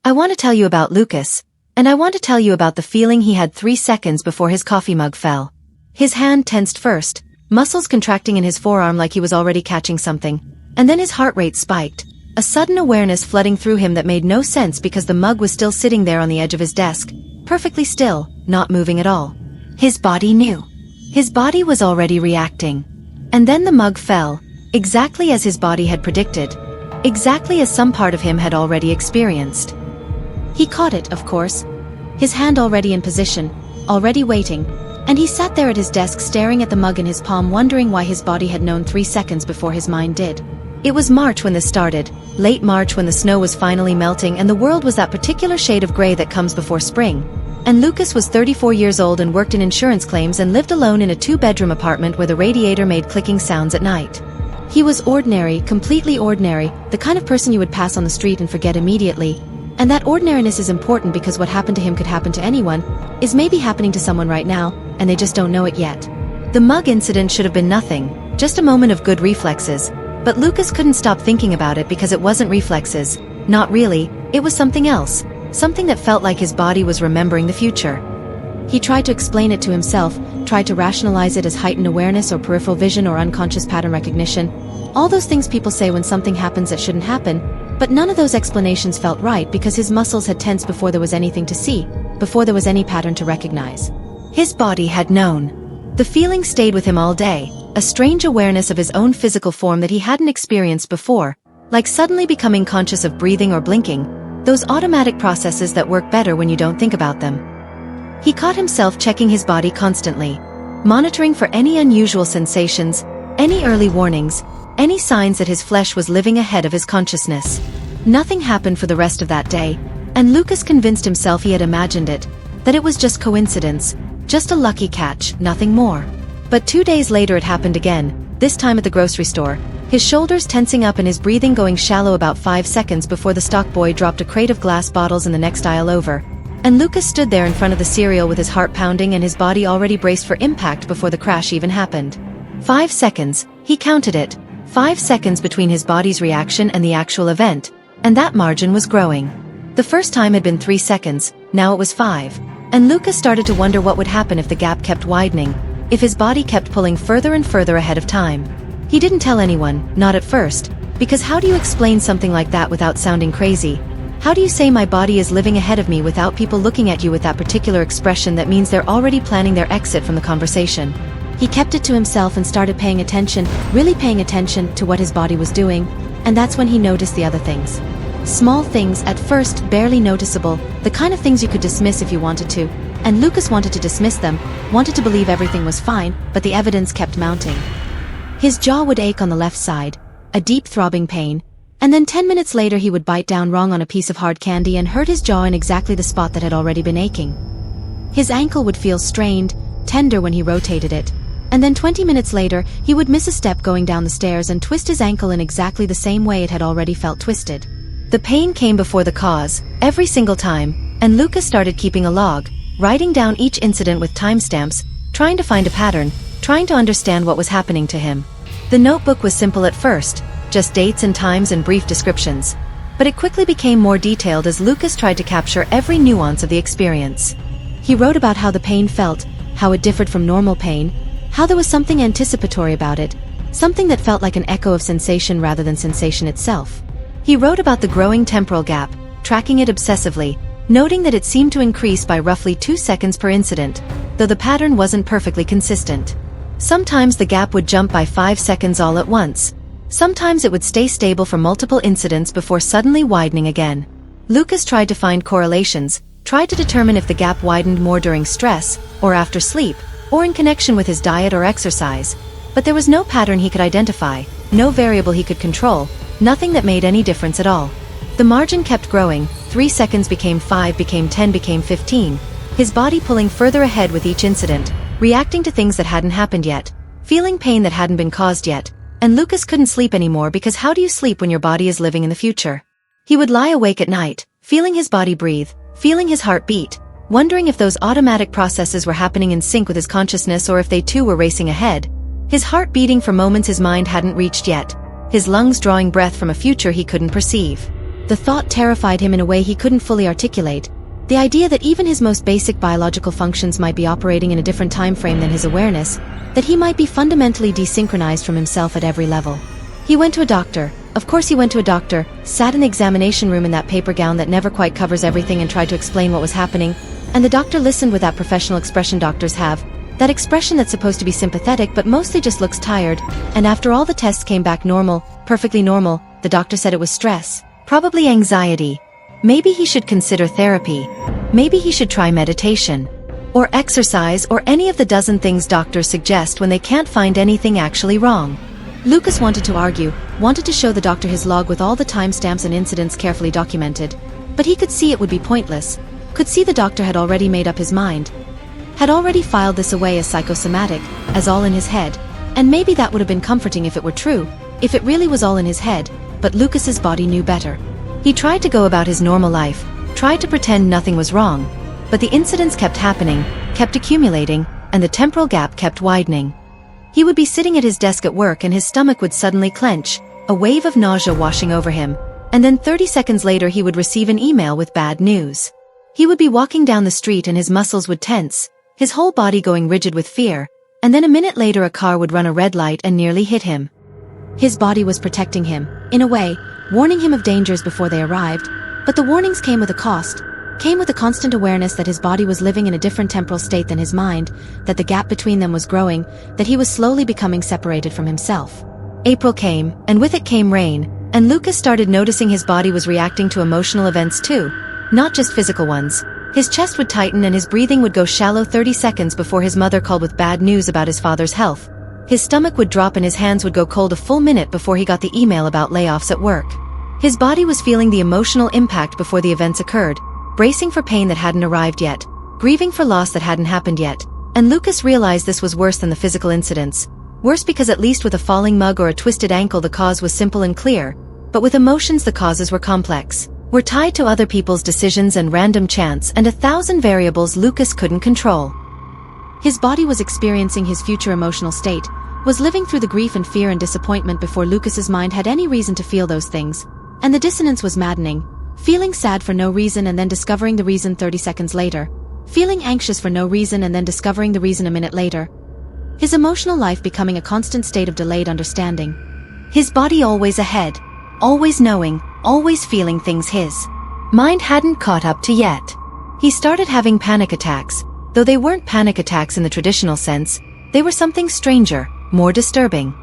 I want to tell you about Lucas, and I want to tell you about the feeling he had 3 seconds before his coffee mug fell. His hand tensed first, muscles contracting in his forearm like he was already catching something, and then his heart rate spiked, a sudden awareness flooding through him that made no sense because the mug was still sitting there on the edge of his desk, perfectly still, not moving at all. His body knew. His body was already reacting. And then the mug fell, exactly as his body had predicted, exactly as some part of him had already experienced. He caught it, of course, his hand already in position, already waiting, and he sat there at his desk staring at the mug in his palm, wondering why his body had known 3 seconds before his mind did. It was March when this started, late March when the snow was finally melting and the world was that particular shade of gray that comes before spring. And Lucas was 34 years old and worked in insurance claims and lived alone in a 2-bedroom apartment where the radiator made clicking sounds at night. He was ordinary, completely ordinary, the kind of person you would pass on the street and forget immediately. And that ordinariness is important because what happened to him could happen to anyone, is maybe happening to someone right now, and they just don't know it yet. The mug incident should have been nothing, just a moment of good reflexes, but Lucas couldn't stop thinking about it because it wasn't reflexes, not really, it was something else. Something that felt like his body was remembering the future. He tried to explain it to himself, tried to rationalize it as heightened awareness or peripheral vision or unconscious pattern recognition. All those things people say when something happens that shouldn't happen, but none of those explanations felt right because his muscles had tensed before there was anything to see, before there was any pattern to recognize. His body had known. The feeling stayed with him all day, a strange awareness of his own physical form that he hadn't experienced before, like suddenly becoming conscious of breathing or blinking, those automatic processes that work better when you don't think about them. He caught himself checking his body constantly, monitoring for any unusual sensations, any early warnings, any signs that his flesh was living ahead of his consciousness. Nothing happened for the rest of that day, and Lucas convinced himself he had imagined it, that it was just coincidence, just a lucky catch, nothing more. But 2 days later it happened again, this time at the grocery store, his shoulders tensing up and his breathing going shallow about 5 seconds before the stock boy dropped a crate of glass bottles in the next aisle over. And Lucas stood there in front of the cereal with his heart pounding and his body already braced for impact before the crash even happened. 5 seconds, he counted it. 5 seconds between his body's reaction and the actual event, and that margin was growing. The first time had been 3 seconds, now it was 5. And Lucas started to wonder what would happen if the gap kept widening, if his body kept pulling further and further ahead of time. He didn't tell anyone, not at first, because how do you explain something like that without sounding crazy? How do you say my body is living ahead of me without people looking at you with that particular expression that means they're already planning their exit from the conversation? He kept it to himself and started paying attention, really paying attention to what his body was doing, and that's when he noticed the other things. Small things, at first barely noticeable, the kind of things you could dismiss if you wanted to, and Lucas wanted to dismiss them, wanted to believe everything was fine, but the evidence kept mounting. His jaw would ache on the left side, a deep throbbing pain, and then 10 minutes later he would bite down wrong on a piece of hard candy and hurt his jaw in exactly the spot that had already been aching. His ankle would feel strained, tender when he rotated it, and then 20 minutes later he would miss a step going down the stairs and twist his ankle in exactly the same way it had already felt twisted. The pain came before the cause, every single time, and Lucas started keeping a log, writing down each incident with timestamps, trying to find a pattern, trying to understand what was happening to him. The notebook was simple at first, just dates and times and brief descriptions. But it quickly became more detailed as Lucas tried to capture every nuance of the experience. He wrote about how the pain felt, how it differed from normal pain, how there was something anticipatory about it, something that felt like an echo of sensation rather than sensation itself. He wrote about the growing temporal gap, tracking it obsessively, noting that it seemed to increase by roughly 2 seconds per incident, though the pattern wasn't perfectly consistent. Sometimes the gap would jump by 5 seconds all at once. Sometimes it would stay stable for multiple incidents before suddenly widening again. Lucas tried to find correlations, tried to determine if the gap widened more during stress, or after sleep, or in connection with his diet or exercise. But there was no pattern he could identify, no variable he could control, nothing that made any difference at all. The margin kept growing, 3 seconds became 5, became 10, became 15, his body pulling further ahead with each incident, reacting to things that hadn't happened yet, feeling pain that hadn't been caused yet, and Lucas couldn't sleep anymore because how do you sleep when your body is living in the future? He would lie awake at night, feeling his body breathe, feeling his heart beat, wondering if those automatic processes were happening in sync with his consciousness or if they too were racing ahead. His heart beating for moments his mind hadn't reached yet, his lungs drawing breath from a future he couldn't perceive. The thought terrified him in a way he couldn't fully articulate. The idea that even his most basic biological functions might be operating in a different time frame than his awareness, that he might be fundamentally desynchronized from himself at every level. He went to a doctor. Of course he went to a doctor, sat in the examination room in that paper gown that never quite covers everything and tried to explain what was happening, and the doctor listened with that professional expression doctors have, that expression that's supposed to be sympathetic but mostly just looks tired, and after all the tests came back normal, perfectly normal, the doctor said it was stress, probably anxiety. Maybe he should consider therapy. Maybe he should try meditation. Or exercise or any of the dozen things doctors suggest when they can't find anything actually wrong. Lucas wanted to argue, wanted to show the doctor his log with all the timestamps and incidents carefully documented, but he could see it would be pointless, could see the doctor had already made up his mind, had already filed this away as psychosomatic, as all in his head, and maybe that would have been comforting if it were true, if it really was all in his head, but Lucas's body knew better. He tried to go about his normal life, tried to pretend nothing was wrong, but the incidents kept happening, kept accumulating, and the temporal gap kept widening. He would be sitting at his desk at work and his stomach would suddenly clench, a wave of nausea washing over him, and then 30 seconds later he would receive an email with bad news. He would be walking down the street and his muscles would tense, his whole body going rigid with fear, and then a minute later a car would run a red light and nearly hit him. His body was protecting him, in a way, warning him of dangers before they arrived, but the warnings came with a cost, came with a constant awareness that his body was living in a different temporal state than his mind, that the gap between them was growing, that he was slowly becoming separated from himself. April came, and with it came rain, and Lucas started noticing his body was reacting to emotional events too, not just physical ones. His chest would tighten and his breathing would go shallow 30 seconds before his mother called with bad news about his father's health. His stomach would drop and his hands would go cold a full minute before he got the email about layoffs at work. His body was feeling the emotional impact before the events occurred, bracing for pain that hadn't arrived yet, grieving for loss that hadn't happened yet, and Lucas realized this was worse than the physical incidents. Worse because at least with a falling mug or a twisted ankle the cause was simple and clear, but with emotions the causes were complex, were tied to other people's decisions and random chance and 1,000 variables Lucas couldn't control. His body was experiencing his future emotional state, was living through the grief and fear and disappointment before Lucas's mind had any reason to feel those things, and the dissonance was maddening. Feeling sad for no reason and then discovering the reason 30 seconds later. Feeling anxious for no reason and then discovering the reason a minute later. His emotional life becoming a constant state of delayed understanding. His body always ahead, always knowing, always feeling things his mind hadn't caught up to yet. He started having panic attacks, though they weren't panic attacks in the traditional sense, they were something stranger, more disturbing.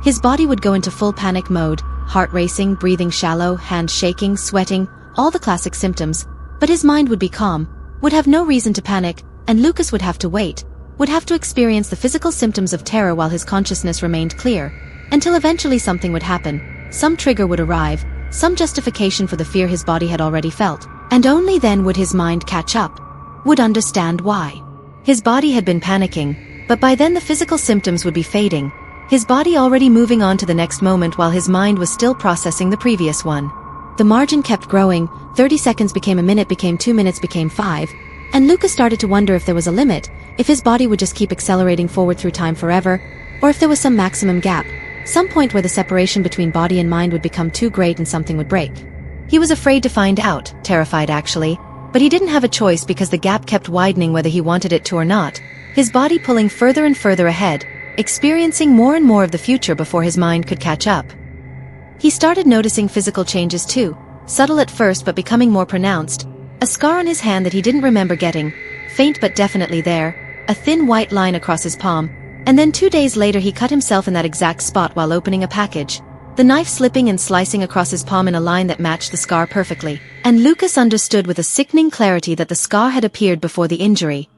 His body would go into full panic mode, heart racing, breathing shallow, hands shaking, sweating, all the classic symptoms, but his mind would be calm, would have no reason to panic, and Lucas would have to wait, would have to experience the physical symptoms of terror while his consciousness remained clear, until eventually something would happen, some trigger would arrive, some justification for the fear his body had already felt, and only then would his mind catch up, would understand why. His body had been panicking, but by then the physical symptoms would be fading, his body already moving on to the next moment while his mind was still processing the previous one. The margin kept growing, 30 seconds became a minute, became 2 minutes, became 5, and Lucas started to wonder if there was a limit, if his body would just keep accelerating forward through time forever, or if there was some maximum gap, some point where the separation between body and mind would become too great and something would break. He was afraid to find out, terrified actually, but he didn't have a choice because the gap kept widening whether he wanted it to or not, his body pulling further and further ahead, experiencing more and more of the future before his mind could catch up. He started noticing physical changes too, subtle at first but becoming more pronounced, a scar on his hand that he didn't remember getting, faint but definitely there, a thin white line across his palm, and then 2 days later he cut himself in that exact spot while opening a package, the knife slipping and slicing across his palm in a line that matched the scar perfectly, and Lucas understood with a sickening clarity that the scar had appeared before the injury.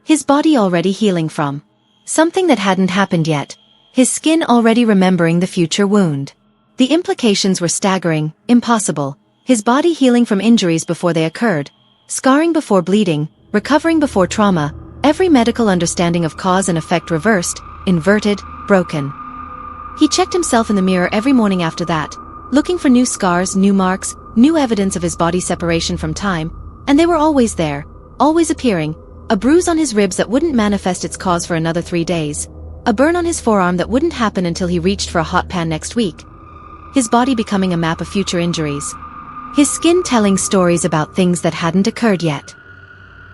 His body already healing from something that hadn't happened yet, his skin already remembering the future wound. The implications were staggering, impossible, his body healing from injuries before they occurred, scarring before bleeding, recovering before trauma, every medical understanding of cause and effect reversed, inverted, broken. He checked himself in the mirror every morning after that, looking for new scars, new marks, new evidence of his body separation from time, and they were always there, always appearing, a bruise on his ribs that wouldn't manifest its cause for another 3 days, a burn on his forearm that wouldn't happen until he reached for a hot pan next week. His body becoming a map of future injuries, his skin telling stories about things that hadn't occurred yet.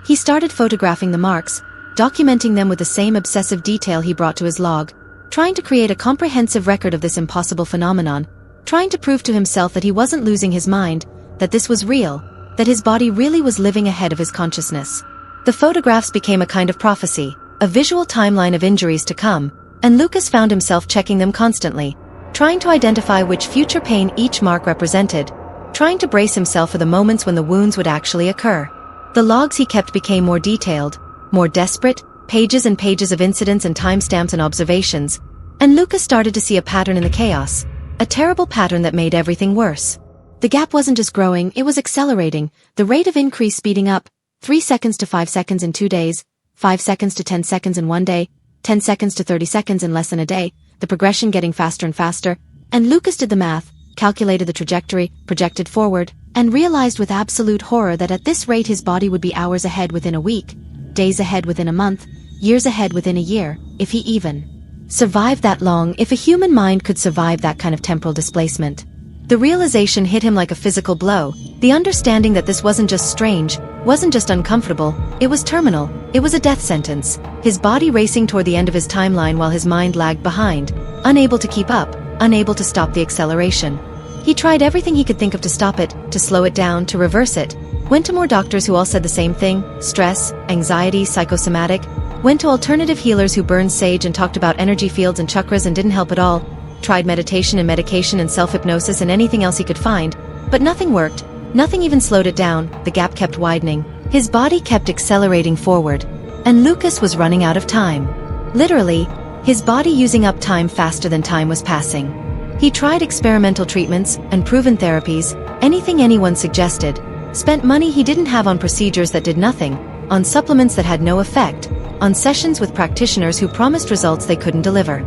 He started photographing the marks, documenting them with the same obsessive detail he brought to his log, trying to create a comprehensive record of this impossible phenomenon, trying to prove to himself that he wasn't losing his mind, that this was real, that his body really was living ahead of his consciousness. The photographs became a kind of prophecy, a visual timeline of injuries to come, and Lucas found himself checking them constantly, trying to identify which future pain each mark represented, trying to brace himself for the moments when the wounds would actually occur. The logs he kept became more detailed, more desperate, pages and pages of incidents and timestamps and observations, and Lucas started to see a pattern in the chaos, a terrible pattern that made everything worse. The gap wasn't just growing, it was accelerating, the rate of increase speeding up, 3 seconds to 5 seconds in 2 days, 5 seconds to 10 seconds in 1 day, 10 seconds to 30 seconds in less than a day, the progression getting faster and faster, and Lucas did the math, calculated the trajectory, projected forward, and realized with absolute horror that at this rate his body would be hours ahead within a week, days ahead within a month, years ahead within a year, if he even survived that long, if a human mind could survive that kind of temporal displacement. The realization hit him like a physical blow, the understanding that this wasn't just strange, wasn't just uncomfortable, it was terminal, it was a death sentence, his body racing toward the end of his timeline while his mind lagged behind, unable to keep up, unable to stop the acceleration. He tried everything he could think of to stop it, to slow it down, to reverse it, went to more doctors who all said the same thing, stress, anxiety, psychosomatic, went to alternative healers who burned sage and talked about energy fields and chakras and didn't help at all, tried meditation and medication and self-hypnosis and anything else he could find, but nothing worked, nothing even slowed it down, the gap kept widening, his body kept accelerating forward, and Lucas was running out of time. Literally, his body using up time faster than time was passing. He tried experimental treatments and proven therapies, anything anyone suggested, spent money he didn't have on procedures that did nothing, on supplements that had no effect, on sessions with practitioners who promised results they couldn't deliver.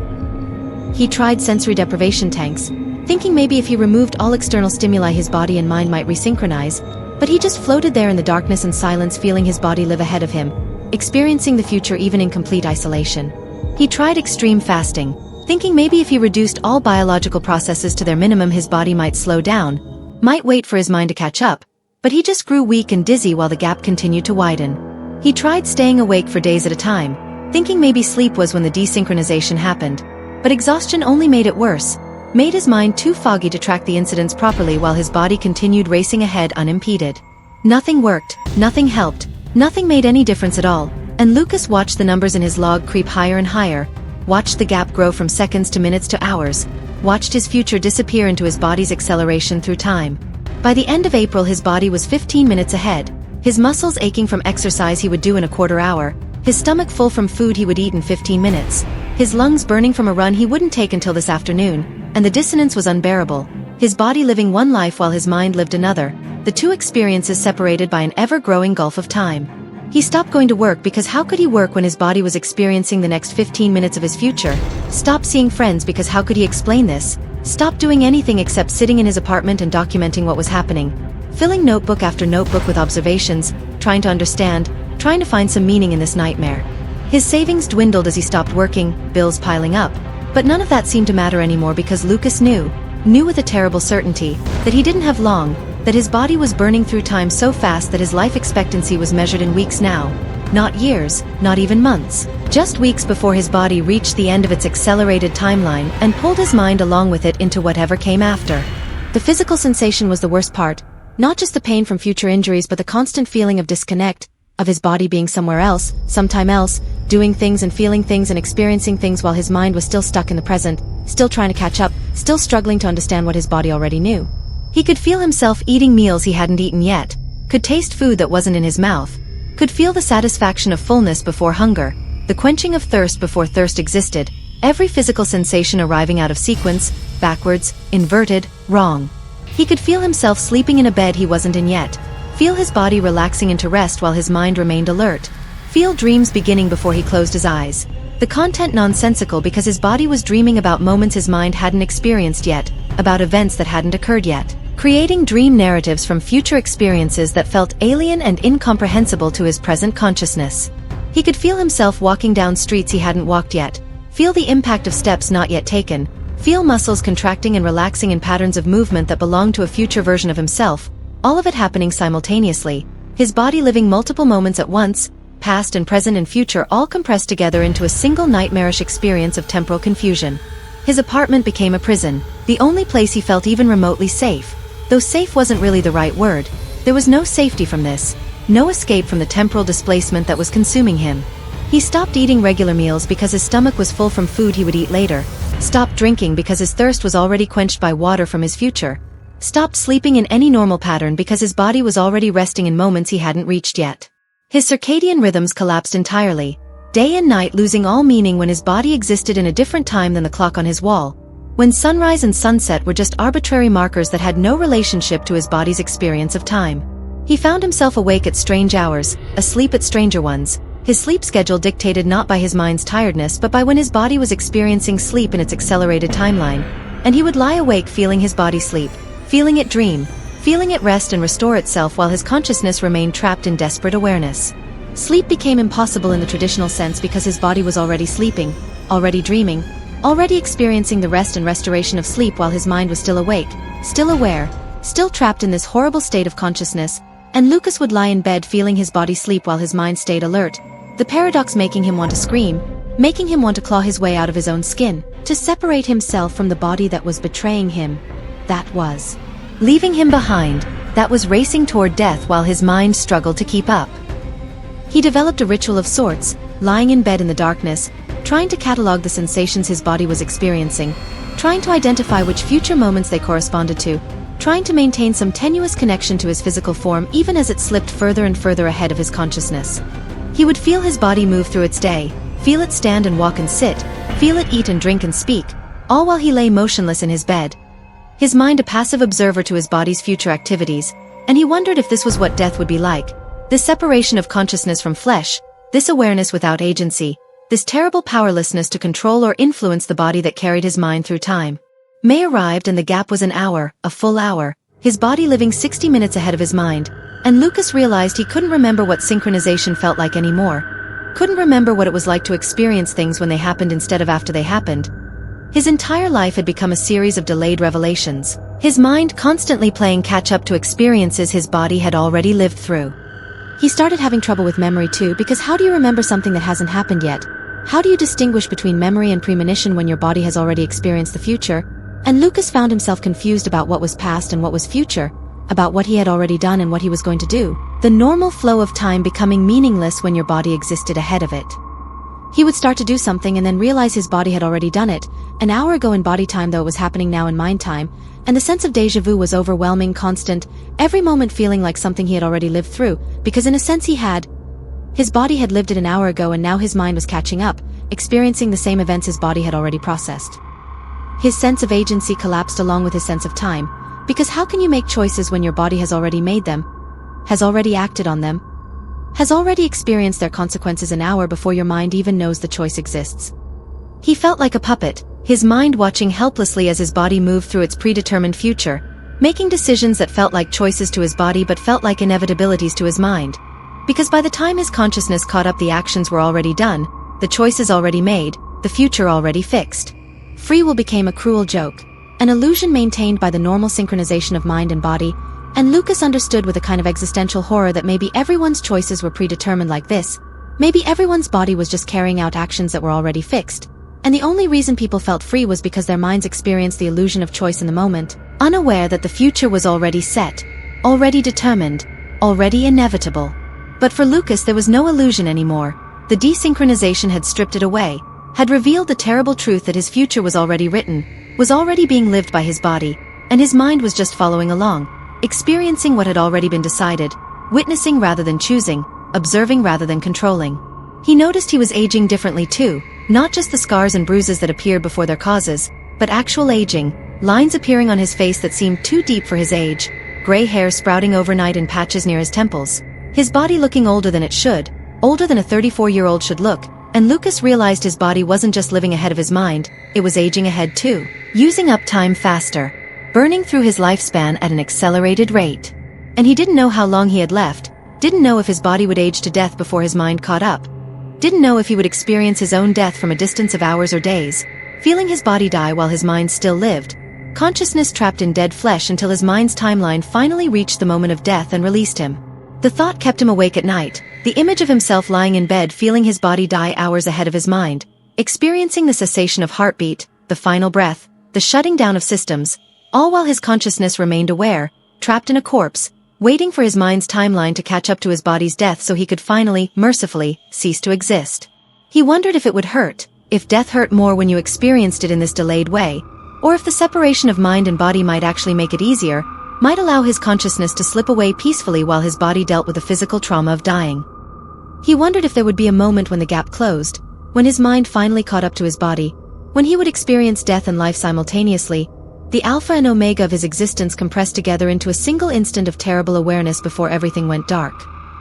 He tried sensory deprivation tanks, thinking maybe if he removed all external stimuli his body and mind might resynchronize, but he just floated there in the darkness and silence, feeling his body live ahead of him, experiencing the future even in complete isolation. He tried extreme fasting, thinking maybe if he reduced all biological processes to their minimum his body might slow down, might wait for his mind to catch up, but he just grew weak and dizzy while the gap continued to widen. He tried staying awake for days at a time, thinking maybe sleep was when the desynchronization happened, but exhaustion only made it worse, made his mind too foggy to track the incidents properly while his body continued racing ahead unimpeded. Nothing worked, nothing helped, nothing made any difference at all, and Lucas watched the numbers in his log creep higher and higher, watched the gap grow from seconds to minutes to hours, watched his future disappear into his body's acceleration through time. By the end of April his body was 15 minutes ahead, his muscles aching from exercise he would do in a quarter hour, his stomach full from food he would eat in 15 minutes, his lungs burning from a run he wouldn't take until this afternoon, and the dissonance was unbearable, his body living one life while his mind lived another, the two experiences separated by an ever-growing gulf of time. He stopped going to work because how could he work when his body was experiencing the next 15 minutes of his future? Stopped seeing friends because how could he explain this? Stopped doing anything except sitting in his apartment and documenting what was happening. Filling notebook after notebook with observations, trying to understand, trying to find some meaning in this nightmare. His savings dwindled as he stopped working, bills piling up. But none of that seemed to matter anymore because Lucas knew with a terrible certainty, that he didn't have long, that his body was burning through time so fast that his life expectancy was measured in weeks now. Not years, not even months. Just weeks before his body reached the end of its accelerated timeline and pulled his mind along with it into whatever came after. The physical sensation was the worst part, not just the pain from future injuries but the constant feeling of disconnect, of his body being somewhere else, sometime else, doing things and feeling things and experiencing things while his mind was still stuck in the present, still trying to catch up, still struggling to understand what his body already knew. He could feel himself eating meals he hadn't eaten yet, could taste food that wasn't in his mouth, could feel the satisfaction of fullness before hunger, the quenching of thirst before thirst existed, every physical sensation arriving out of sequence, backwards, inverted, wrong. He could feel himself sleeping in a bed he wasn't in yet, feel his body relaxing into rest while his mind remained alert, feel dreams beginning before he closed his eyes. The content nonsensical because his body was dreaming about moments his mind hadn't experienced yet, about events that hadn't occurred yet, creating dream narratives from future experiences that felt alien and incomprehensible to his present consciousness. He could feel himself walking down streets he hadn't walked yet, feel the impact of steps not yet taken, feel muscles contracting and relaxing in patterns of movement that belonged to a future version of himself, all of it happening simultaneously, his body living multiple moments at once, past and present and future all compressed together into a single nightmarish experience of temporal confusion. His apartment became a prison, the only place he felt even remotely safe. Though safe wasn't really the right word, there was no safety from this, no escape from the temporal displacement that was consuming him. He stopped eating regular meals because his stomach was full from food he would eat later, stopped drinking because his thirst was already quenched by water from his future, stopped sleeping in any normal pattern because his body was already resting in moments he hadn't reached yet. His circadian rhythms collapsed entirely, day and night losing all meaning when his body existed in a different time than the clock on his wall, when sunrise and sunset were just arbitrary markers that had no relationship to his body's experience of time. He found himself awake at strange hours, asleep at stranger ones, his sleep schedule dictated not by his mind's tiredness but by when his body was experiencing sleep in its accelerated timeline, and he would lie awake feeling his body sleep, feeling it dream, feeling it rest and restore itself while his consciousness remained trapped in desperate awareness. Sleep became impossible in the traditional sense because his body was already sleeping, already dreaming, already experiencing the rest and restoration of sleep while his mind was still awake, still aware, still trapped in this horrible state of consciousness, and Lucas would lie in bed feeling his body sleep while his mind stayed alert, the paradox making him want to scream, making him want to claw his way out of his own skin, to separate himself from the body that was betraying him, that was leaving him behind, that was racing toward death while his mind struggled to keep up. He developed a ritual of sorts, lying in bed in the darkness, trying to catalog the sensations his body was experiencing, trying to identify which future moments they corresponded to, trying to maintain some tenuous connection to his physical form even as it slipped further and further ahead of his consciousness. He would feel his body move through its day, feel it stand and walk and sit, feel it eat and drink and speak, all while he lay motionless in his bed, his mind a passive observer to his body's future activities, and he wondered if this was what death would be like, this separation of consciousness from flesh, this awareness without agency, this terrible powerlessness to control or influence the body that carried his mind through time. May arrived and the gap was an hour, a full hour, his body living 60 minutes ahead of his mind, and Lucas realized he couldn't remember what synchronization felt like anymore, couldn't remember what it was like to experience things when they happened instead of after they happened. His entire life had become a series of delayed revelations, his mind constantly playing catch-up to experiences his body had already lived through. He started having trouble with memory too, because how do you remember something that hasn't happened yet? How do you distinguish between memory and premonition when your body has already experienced the future? And Lucas found himself confused about what was past and what was future, about what he had already done and what he was going to do, the normal flow of time becoming meaningless when your body existed ahead of it. He would start to do something and then realize his body had already done it, an hour ago in body time though it was happening now in mind time, and the sense of déjà vu was overwhelming, constant, every moment feeling like something he had already lived through, because in a sense his body had lived it an hour ago and now his mind was catching up, experiencing the same events his body had already processed. His sense of agency collapsed along with his sense of time, because how can you make choices when your body has already made them, has already acted on them, has already experienced their consequences an hour before your mind even knows the choice exists? He felt like a puppet, his mind watching helplessly as his body moved through its predetermined future, making decisions that felt like choices to his body but felt like inevitabilities to his mind. Because by the time his consciousness caught up, the actions were already done, the choices already made, the future already fixed. Free will became a cruel joke, an illusion maintained by the normal synchronization of mind and body, and Lucas understood with a kind of existential horror that maybe everyone's choices were predetermined like this, maybe everyone's body was just carrying out actions that were already fixed, and the only reason people felt free was because their minds experienced the illusion of choice in the moment, unaware that the future was already set, already determined, already inevitable. But for Lucas there was no illusion anymore. The desynchronization had stripped it away, had revealed the terrible truth that his future was already written, was already being lived by his body, and his mind was just following along, experiencing what had already been decided, witnessing rather than choosing, observing rather than controlling. He noticed he was aging differently too, not just the scars and bruises that appeared before their causes, but actual aging, lines appearing on his face that seemed too deep for his age, gray hair sprouting overnight in patches near his temples, his body looking older than it should, older than a 34-year-old should look, and Lucas realized his body wasn't just living ahead of his mind, it was aging ahead too, using up time faster, burning through his lifespan at an accelerated rate. And he didn't know how long he had left, didn't know if his body would age to death before his mind caught up, didn't know if he would experience his own death from a distance of hours or days, feeling his body die while his mind still lived, consciousness trapped in dead flesh until his mind's timeline finally reached the moment of death and released him. The thought kept him awake at night, the image of himself lying in bed feeling his body die hours ahead of his mind, experiencing the cessation of heartbeat, the final breath, the shutting down of systems, all while his consciousness remained aware, trapped in a corpse, waiting for his mind's timeline to catch up to his body's death so he could finally, mercifully, cease to exist. He wondered if it would hurt, if death hurt more when you experienced it in this delayed way, or if the separation of mind and body might actually make it easier, might allow his consciousness to slip away peacefully while his body dealt with the physical trauma of dying. He wondered if there would be a moment when the gap closed, when his mind finally caught up to his body, when he would experience death and life simultaneously, the alpha and omega of his existence compressed together into a single instant of terrible awareness before everything went dark.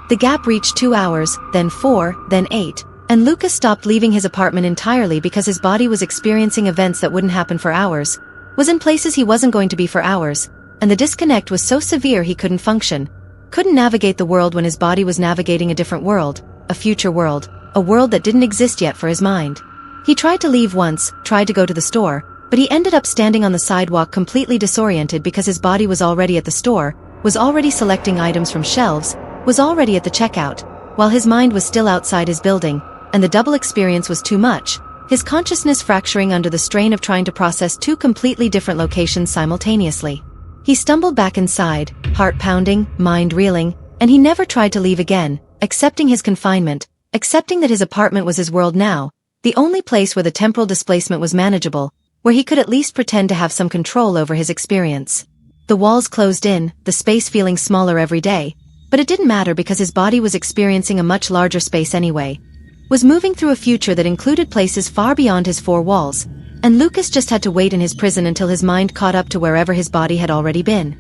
The gap reached 2 hours, then 4, then 8, and Lucas stopped leaving his apartment entirely because his body was experiencing events that wouldn't happen for hours, was in places he wasn't going to be for hours, and the disconnect was so severe he couldn't function, couldn't navigate the world when his body was navigating a different world, a future world, a world that didn't exist yet for his mind. He tried to leave once, tried to go to the store, but he ended up standing on the sidewalk completely disoriented because his body was already at the store, was already selecting items from shelves, was already at the checkout, while his mind was still outside his building, and the double experience was too much, his consciousness fracturing under the strain of trying to process two completely different locations simultaneously. He stumbled back inside, heart pounding, mind reeling, and he never tried to leave again, accepting his confinement, accepting that his apartment was his world now, the only place where the temporal displacement was manageable, where he could at least pretend to have some control over his experience. The walls closed in, the space feeling smaller every day, but it didn't matter because his body was experiencing a much larger space anyway, was moving through a future that included places far beyond his four walls, and Lucas just had to wait in his prison until his mind caught up to wherever his body had already been.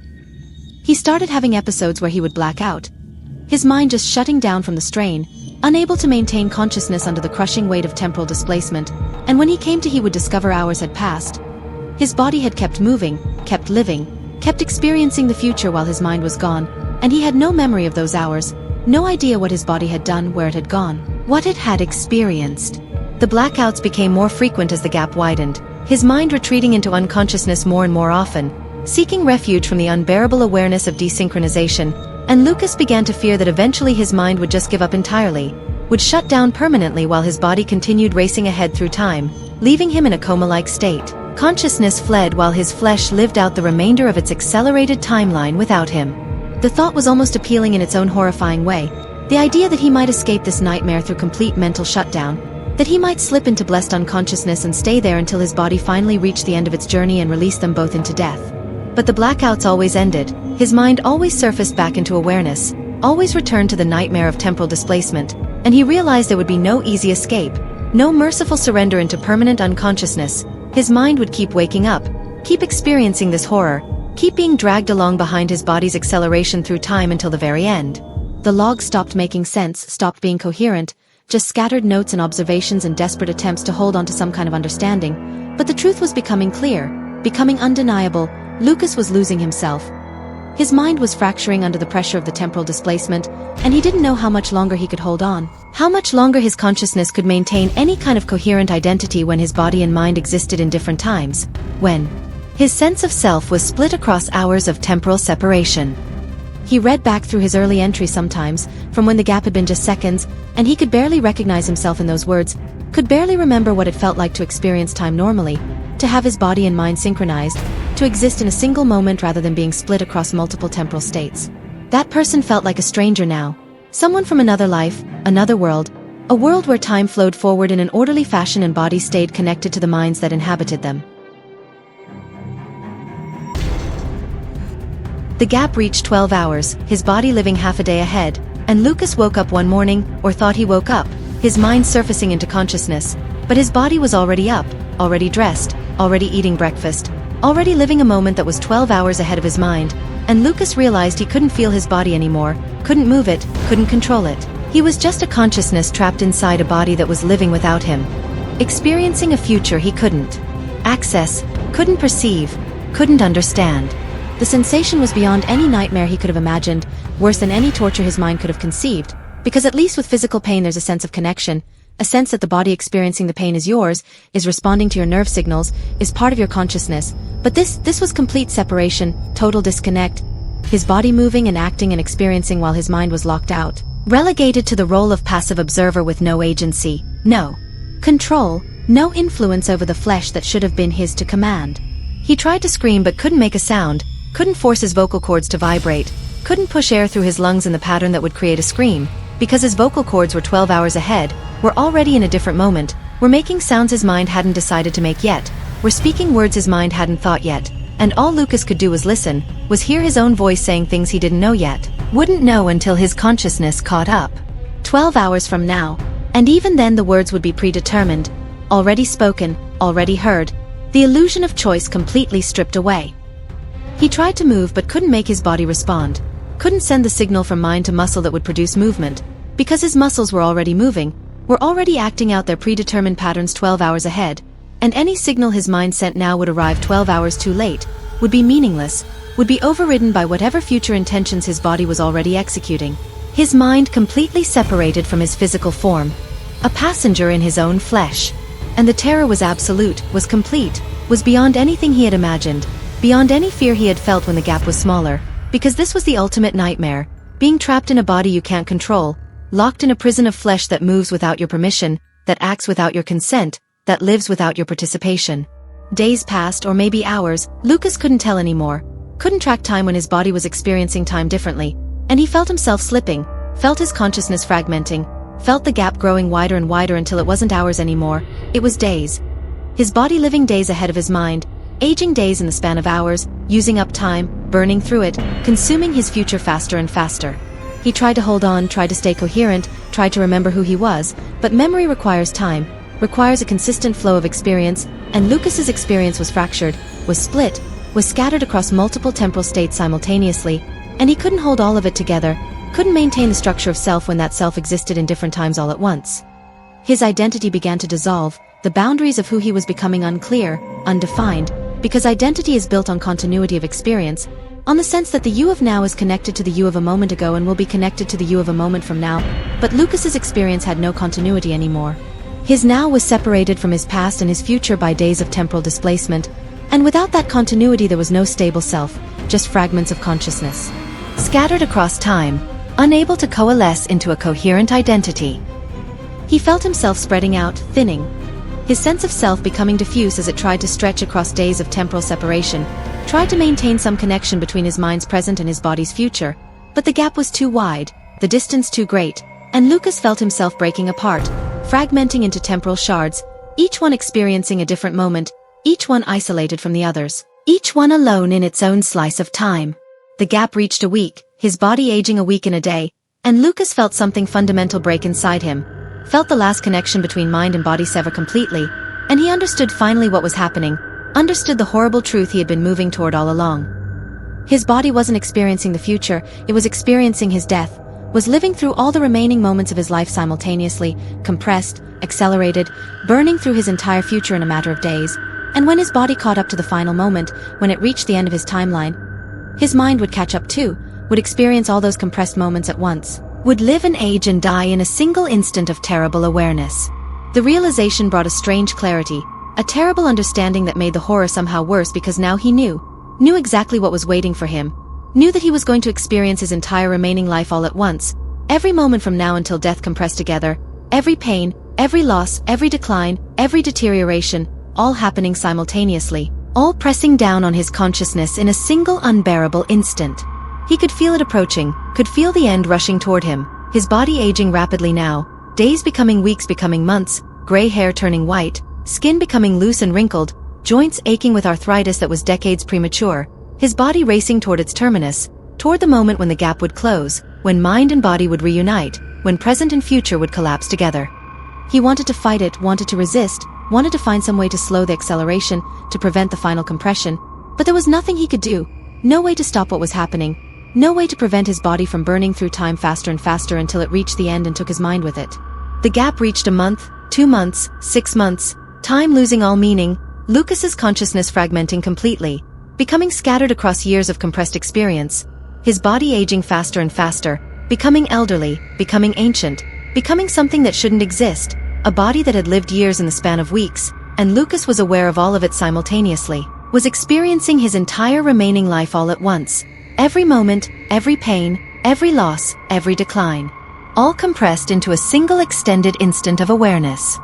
He started having episodes where he would black out, his mind just shutting down from the strain, unable to maintain consciousness under the crushing weight of temporal displacement, and when he came to he would discover hours had passed. His body had kept moving, kept living, kept experiencing the future while his mind was gone, and he had no memory of those hours, no idea what his body had done, where it had gone, what it had experienced. The blackouts became more frequent as the gap widened, his mind retreating into unconsciousness more and more often, seeking refuge from the unbearable awareness of desynchronization, and Lucas began to fear that eventually his mind would just give up entirely, would shut down permanently while his body continued racing ahead through time, leaving him in a coma-like state. Consciousness fled while his flesh lived out the remainder of its accelerated timeline without him. The thought was almost appealing in its own horrifying way, the idea that he might escape this nightmare through complete mental shutdown, that he might slip into blessed unconsciousness and stay there until his body finally reached the end of its journey and released them both into death. But the blackouts always ended, his mind always surfaced back into awareness, always returned to the nightmare of temporal displacement, and he realized there would be no easy escape, no merciful surrender into permanent unconsciousness. His mind would keep waking up, keep experiencing this horror, keep being dragged along behind his body's acceleration through time until the very end. The log stopped making sense, stopped being coherent, just scattered notes and observations and desperate attempts to hold on to some kind of understanding, but the truth was becoming clear, becoming undeniable. Lucas was losing himself. His mind was fracturing under the pressure of the temporal displacement, and he didn't know how much longer he could hold on, how much longer his consciousness could maintain any kind of coherent identity when his body and mind existed in different times, when his sense of self was split across hours of temporal separation. He read back through his early entries sometimes, from when the gap had been just seconds, and he could barely recognize himself in those words, could barely remember what it felt like to experience time normally, to have his body and mind synchronized, to exist in a single moment rather than being split across multiple temporal states. That person felt like a stranger now, someone from another life, another world, a world where time flowed forward in an orderly fashion and bodies stayed connected to the minds that inhabited them. The gap reached 12 hours, his body living half a day ahead, and Lucas woke up one morning, or thought he woke up, his mind surfacing into consciousness, but his body was already up, already dressed, already eating breakfast, already living a moment that was 12 hours ahead of his mind, and Lucas realized he couldn't feel his body anymore, couldn't move it, couldn't control it. He was just a consciousness trapped inside a body that was living without him, experiencing a future he couldn't access, couldn't perceive, couldn't understand. The sensation was beyond any nightmare he could have imagined, worse than any torture his mind could have conceived, because at least with physical pain there's a sense of connection, a sense that the body experiencing the pain is yours, is responding to your nerve signals, is part of your consciousness. But this was complete separation, total disconnect. His body moving and acting and experiencing while his mind was locked out. Relegated to the role of passive observer with no agency, no control, no influence over the flesh that should have been his to command. He tried to scream but couldn't make a sound, couldn't force his vocal cords to vibrate, couldn't push air through his lungs in the pattern that would create a scream, because his vocal cords were 12 hours ahead, were already in a different moment, were making sounds his mind hadn't decided to make yet, were speaking words his mind hadn't thought yet, and all Lucas could do was listen, was hear his own voice saying things he didn't know yet, wouldn't know until his consciousness caught up. 12 hours from now, and even then the words would be predetermined, already spoken, already heard, the illusion of choice completely stripped away. He tried to move but couldn't make his body respond, couldn't send the signal from mind to muscle that would produce movement, because his muscles were already moving, were already acting out their predetermined patterns 12 hours ahead, and any signal his mind sent now would arrive 12 hours too late, would be meaningless, would be overridden by whatever future intentions his body was already executing. His mind completely separated from his physical form, a passenger in his own flesh. And the terror was absolute, was complete, was beyond anything he had imagined, beyond any fear he had felt when the gap was smaller, because this was the ultimate nightmare, being trapped in a body you can't control, locked in a prison of flesh that moves without your permission, that acts without your consent, that lives without your participation. Days passed, or maybe hours, Lucas couldn't tell anymore, couldn't track time when his body was experiencing time differently, and he felt himself slipping, felt his consciousness fragmenting, felt the gap growing wider and wider until it wasn't hours anymore, it was days. His body living days ahead of his mind, aging days in the span of hours, using up time, burning through it, consuming his future faster and faster. He tried to hold on, tried to stay coherent, tried to remember who he was, but memory requires time, requires a consistent flow of experience, and Lucas's experience was fractured, was split, was scattered across multiple temporal states simultaneously, and he couldn't hold all of it together, couldn't maintain the structure of self when that self existed in different times all at once. His identity began to dissolve, the boundaries of who he was becoming unclear, undefined, because identity is built on continuity of experience, on the sense that the you of now is connected to the you of a moment ago and will be connected to the you of a moment from now, but Lucas's experience had no continuity anymore. His now was separated from his past and his future by days of temporal displacement, and without that continuity there was no stable self, just fragments of consciousness, scattered across time, unable to coalesce into a coherent identity. He felt himself spreading out, thinning, his sense of self becoming diffuse as it tried to stretch across days of temporal separation, tried to maintain some connection between his mind's present and his body's future, but the gap was too wide, the distance too great, and Lucas felt himself breaking apart, fragmenting into temporal shards, each one experiencing a different moment, each one isolated from the others, each one alone in its own slice of time. The gap reached a week, his body aging a week in a day, and Lucas felt something fundamental break inside him, felt the last connection between mind and body sever completely, and he understood finally what was happening, understood the horrible truth he had been moving toward all along. His body wasn't experiencing the future, it was experiencing his death, was living through all the remaining moments of his life simultaneously, compressed, accelerated, burning through his entire future in a matter of days, and when his body caught up to the final moment, when it reached the end of his timeline, his mind would catch up too, would experience all those compressed moments at once, would live and age and die in a single instant of terrible awareness. The realization brought a strange clarity, a terrible understanding that made the horror somehow worse because now he knew exactly what was waiting for him, knew that he was going to experience his entire remaining life all at once, every moment from now until death compressed together, every pain, every loss, every decline, every deterioration, all happening simultaneously, all pressing down on his consciousness in a single unbearable instant. He could feel it approaching, could feel the end rushing toward him, his body aging rapidly now, days becoming weeks becoming months, gray hair turning white, skin becoming loose and wrinkled, joints aching with arthritis that was decades premature, his body racing toward its terminus, toward the moment when the gap would close, when mind and body would reunite, when present and future would collapse together. He wanted to fight it, wanted to resist, wanted to find some way to slow the acceleration, to prevent the final compression, but there was nothing he could do, no way to stop what was happening, no way to prevent his body from burning through time faster and faster until it reached the end and took his mind with it. The gap reached a month, 2 months, 6 months, time losing all meaning, Lucas's consciousness fragmenting completely, becoming scattered across years of compressed experience, his body aging faster and faster, becoming elderly, becoming ancient, becoming something that shouldn't exist, a body that had lived years in the span of weeks, and Lucas was aware of all of it simultaneously, was experiencing his entire remaining life all at once. Every moment, every pain, every loss, every decline. All compressed into a single extended instant of awareness.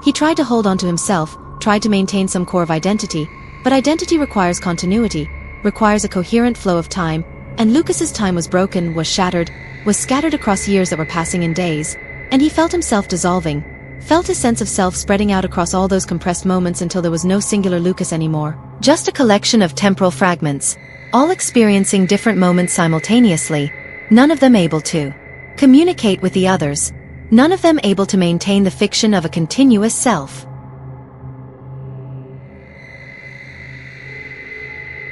He tried to hold on to himself, tried to maintain some core of identity, but identity requires continuity, requires a coherent flow of time, and Lucas's time was broken, was shattered, was scattered across years that were passing in days, and he felt himself dissolving, felt his sense of self spreading out across all those compressed moments until there was no singular Lucas anymore, just a collection of temporal fragments, all experiencing different moments simultaneously, none of them able to communicate with the others, none of them able to maintain the fiction of a continuous self.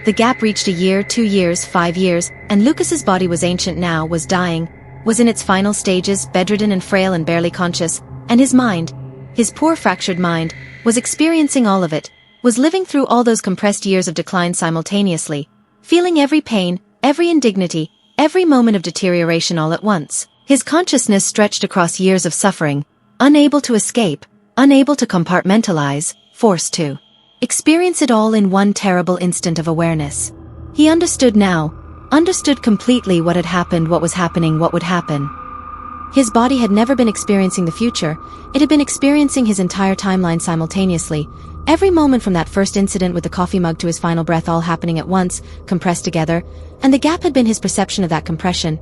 The gap reached a year, 2 years, 5 years, and Lucas's body was ancient now, was dying, was in its final stages, bedridden and frail and barely conscious, and his mind, his poor fractured mind, was experiencing all of it, was living through all those compressed years of decline simultaneously, feeling every pain, every indignity, every moment of deterioration all at once. His consciousness stretched across years of suffering, unable to escape, unable to compartmentalize, forced to experience it all in one terrible instant of awareness. He understood now, understood completely what had happened, what was happening, what would happen. His body had never been experiencing the future, it had been experiencing his entire timeline simultaneously, every moment from that first incident with the coffee mug to his final breath all happening at once, compressed together, and the gap had been his perception of that compression.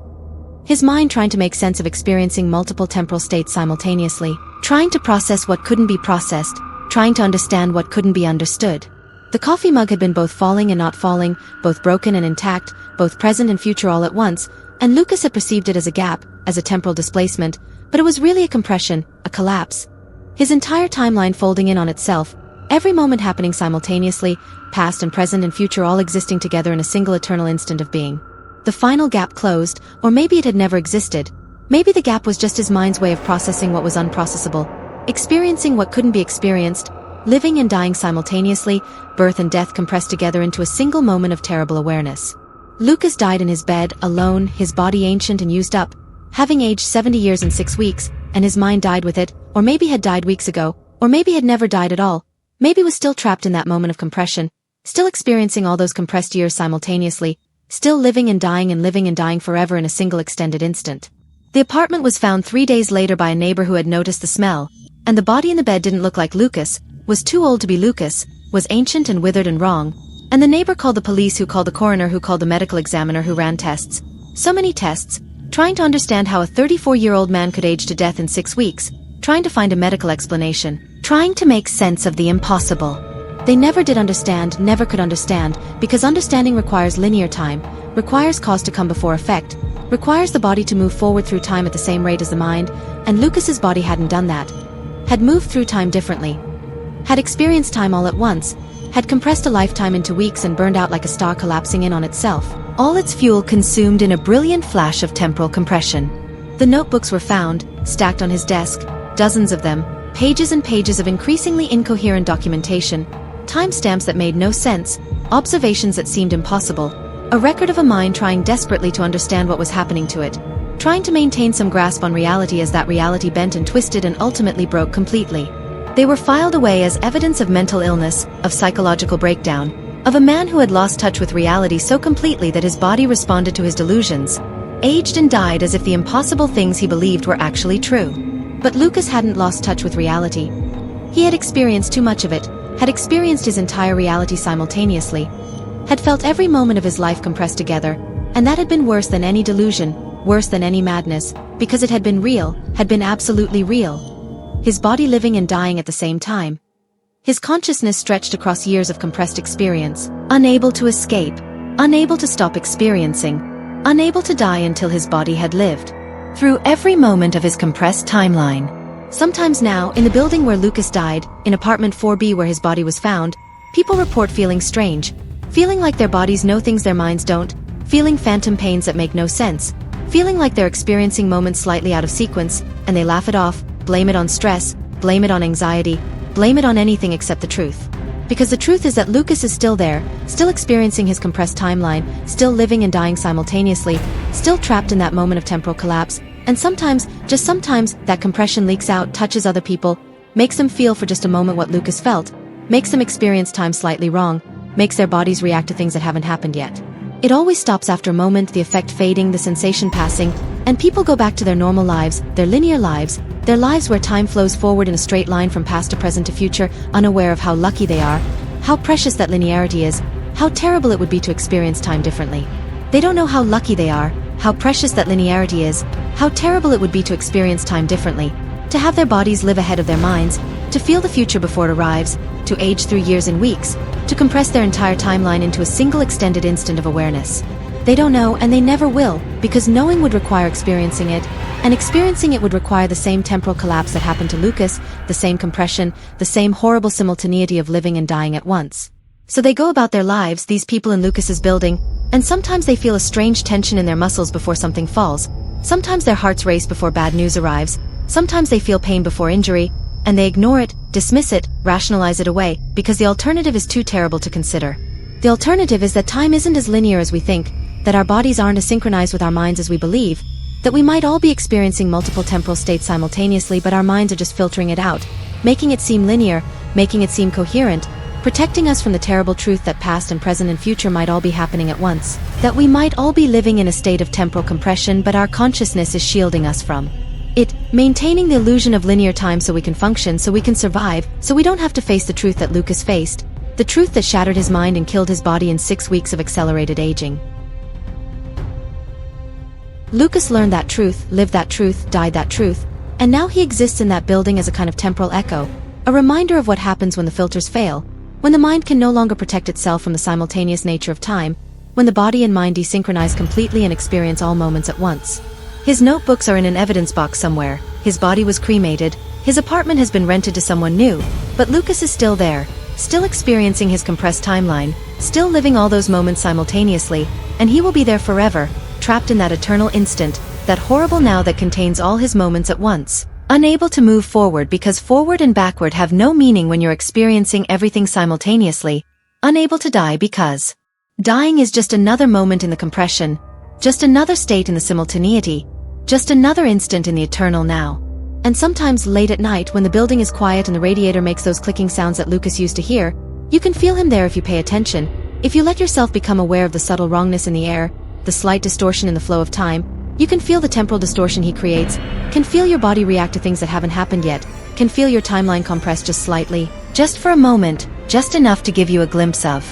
His mind trying to make sense of experiencing multiple temporal states simultaneously, trying to process what couldn't be processed, trying to understand what couldn't be understood. The coffee mug had been both falling and not falling, both broken and intact, both present and future all at once, and Lucas had perceived it as a gap, as a temporal displacement, but it was really a compression, a collapse. His entire timeline folding in on itself, every moment happening simultaneously, past and present and future all existing together in a single eternal instant of being. The final gap closed, or maybe it had never existed. Maybe the gap was just his mind's way of processing what was unprocessable, experiencing what couldn't be experienced, living and dying simultaneously, birth and death compressed together into a single moment of terrible awareness. Lucas died in his bed, alone, his body ancient and used up, having aged 70 years and 6 weeks, and his mind died with it, or maybe had died weeks ago, or maybe had never died at all, maybe was still trapped in that moment of compression, still experiencing all those compressed years simultaneously, still living and dying forever in a single extended instant. The apartment was found 3 days later by a neighbor who had noticed the smell, and the body in the bed didn't look like Lucas, was too old to be Lucas, was ancient and withered and wrong, and the neighbor called the police, who called the coroner, who called the medical examiner, who ran tests. So many tests, trying to understand how a 34-year-old man could age to death in 6 weeks, trying to find a medical explanation, trying to make sense of the impossible. They never did understand, never could understand, because understanding requires linear time, requires cause to come before effect, requires the body to move forward through time at the same rate as the mind, and Lucas's body hadn't done that, had moved through time differently, had experienced time all at once, had compressed a lifetime into weeks and burned out like a star collapsing in on itself, all its fuel consumed in a brilliant flash of temporal compression. The notebooks were found, stacked on his desk, dozens of them, pages and pages of increasingly incoherent documentation, timestamps that made no sense, observations that seemed impossible, a record of a mind trying desperately to understand what was happening to it, trying to maintain some grasp on reality as that reality bent and twisted and ultimately broke completely. They were filed away as evidence of mental illness, of psychological breakdown, of a man who had lost touch with reality so completely that his body responded to his delusions, aged and died as if the impossible things he believed were actually true. But Lucas hadn't lost touch with reality. He had experienced too much of it, had experienced his entire reality simultaneously, had felt every moment of his life compressed together, and that had been worse than any delusion, worse than any madness, because it had been real, had been absolutely real. His body living and dying at the same time. His consciousness stretched across years of compressed experience, unable to escape, unable to stop experiencing, unable to die until his body had lived through every moment of his compressed timeline. Sometimes now, in the building where Lucas died, in apartment 4B where his body was found, people report feeling strange, feeling like their bodies know things their minds don't, feeling phantom pains that make no sense, feeling like they're experiencing moments slightly out of sequence, and they laugh it off, blame it on stress, blame it on anxiety, blame it on anything except the truth. Because the truth is that Lucas is still there, still experiencing his compressed timeline, still living and dying simultaneously, still trapped in that moment of temporal collapse, And sometimes, just sometimes, that compression leaks out, touches other people, makes them feel for just a moment what Lucas felt, makes them experience time slightly wrong, makes their bodies react to things that haven't happened yet. It always stops after a moment, the effect fading, the sensation passing, and people go back to their normal lives, their linear lives, their lives where time flows forward in a straight line from past to present to future, unaware of how lucky they are, how precious that linearity is, how terrible it would be to experience time differently. They don't know how lucky they are, how precious that linearity is, how terrible it would be to experience time differently, to have their bodies live ahead of their minds, to feel the future before it arrives, to age through years and weeks, to compress their entire timeline into a single extended instant of awareness. They don't know, and they never will, because knowing would require experiencing it, and experiencing it would require the same temporal collapse that happened to Lucas, the same compression, the same horrible simultaneity of living and dying at once. So they go about their lives, these people in Lucas's building, and sometimes they feel a strange tension in their muscles before something falls, sometimes their hearts race before bad news arrives, sometimes they feel pain before injury, and they ignore it, dismiss it, rationalize it away, because the alternative is too terrible to consider. The alternative is that time isn't as linear as we think, that our bodies aren't as synchronized with our minds as we believe, that we might all be experiencing multiple temporal states simultaneously, but our minds are just filtering it out, making it seem linear, making it seem coherent, protecting us from the terrible truth that past and present and future might all be happening at once, that we might all be living in a state of temporal compression, but our consciousness is shielding us from it, maintaining the illusion of linear time so we can function, so we can survive, so we don't have to face the truth that Lucas faced, the truth that shattered his mind and killed his body in 6 weeks of accelerated aging. Lucas learned that truth, lived that truth, died that truth, and now he exists in that building as a kind of temporal echo, a reminder of what happens when the filters fail, when the mind can no longer protect itself from the simultaneous nature of time, when the body and mind desynchronize completely and experience all moments at once. His notebooks are in an evidence box somewhere, his body was cremated, his apartment has been rented to someone new, but Lucas is still there, still experiencing his compressed timeline, still living all those moments simultaneously, and he will be there forever, trapped in that eternal instant, that horrible now that contains all his moments at once. Unable to move forward because forward and backward have no meaning when you're experiencing everything simultaneously. Unable to die because dying is just another moment in the compression, just another state in the simultaneity, just another instant in the eternal now. And sometimes late at night when the building is quiet and the radiator makes those clicking sounds that Lucas used to hear, you can feel him there if you pay attention, if you let yourself become aware of the subtle wrongness in the air, the slight distortion in the flow of time. You can feel the temporal distortion he creates, can feel your body react to things that haven't happened yet, can feel your timeline compress just slightly, just for a moment, just enough to give you a glimpse of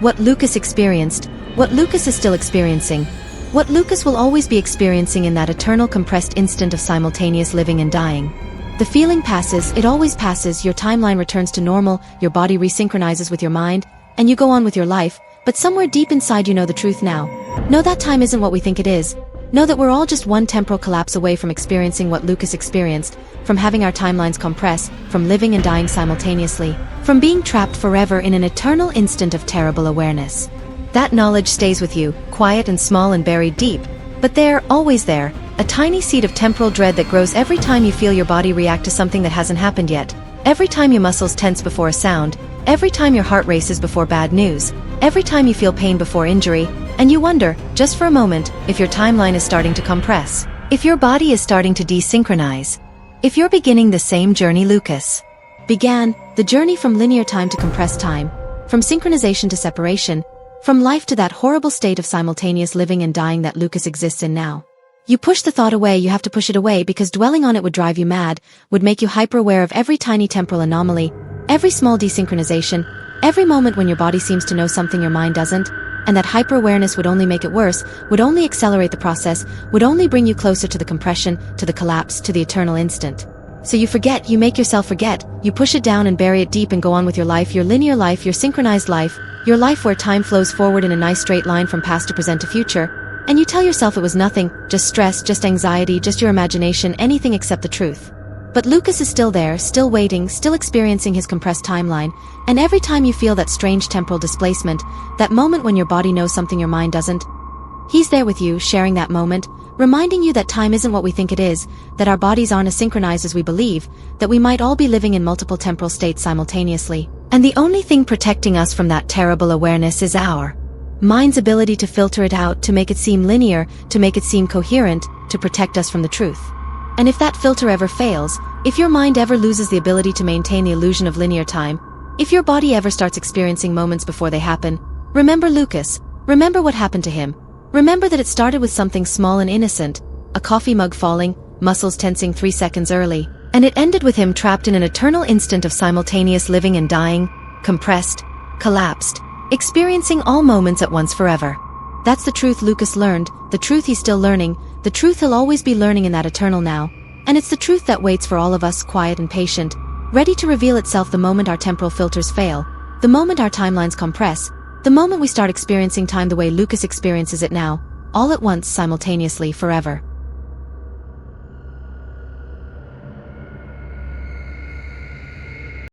what Lucas experienced, what Lucas is still experiencing, what Lucas will always be experiencing in that eternal compressed instant of simultaneous living and dying. The feeling passes, it always passes, your timeline returns to normal, your body resynchronizes with your mind, and you go on with your life, but somewhere deep inside you know the truth now. Know that time isn't what we think it is. Know that we're all just one temporal collapse away from experiencing what Lucas experienced, from having our timelines compress, from living and dying simultaneously, from being trapped forever in an eternal instant of terrible awareness. That knowledge stays with you, quiet and small and buried deep, but there, always there, a tiny seed of temporal dread that grows every time you feel your body react to something that hasn't happened yet, every time your muscles tense before a sound, every time your heart races before bad news, every time you feel pain before injury, and you wonder, just for a moment, if your timeline is starting to compress, if your body is starting to desynchronize, if you're beginning the same journey Lucas began, the journey from linear time to compressed time, from synchronization to separation, from life to that horrible state of simultaneous living and dying that Lucas exists in now. You push the thought away, you have to push it away because dwelling on it would drive you mad, would make you hyper-aware of every tiny temporal anomaly, every small desynchronization, every moment when your body seems to know something your mind doesn't, and that hyper-awareness would only make it worse, would only accelerate the process, would only bring you closer to the compression, to the collapse, to the eternal instant. So you forget, you make yourself forget, you push it down and bury it deep and go on with your life, your linear life, your synchronized life, your life where time flows forward in a nice straight line from past to present to future, and you tell yourself it was nothing, just stress, just anxiety, just your imagination, anything except the truth. But Lucas is still there, still waiting, still experiencing his compressed timeline, and every time you feel that strange temporal displacement, that moment when your body knows something your mind doesn't, he's there with you, sharing that moment, reminding you that time isn't what we think it is, that our bodies aren't as synchronized as we believe, that we might all be living in multiple temporal states simultaneously. And the only thing protecting us from that terrible awareness is our Mind's ability to filter it out, to make it seem linear, to make it seem coherent, to protect us from the truth. And if that filter ever fails, if your mind ever loses the ability to maintain the illusion of linear time, if your body ever starts experiencing moments before they happen, remember Lucas, remember what happened to him. Remember that it started with something small and innocent, a coffee mug falling, muscles tensing 3 seconds early, and it ended with him trapped in an eternal instant of simultaneous living and dying, compressed, collapsed, experiencing all moments at once forever. That's the truth Lucas learned, the truth he's still learning, the truth he'll always be learning in that eternal now. And it's the truth that waits for all of us, quiet and patient, ready to reveal itself the moment our temporal filters fail, the moment our timelines compress, the moment we start experiencing time the way Lucas experiences it now, all at once, simultaneously, forever.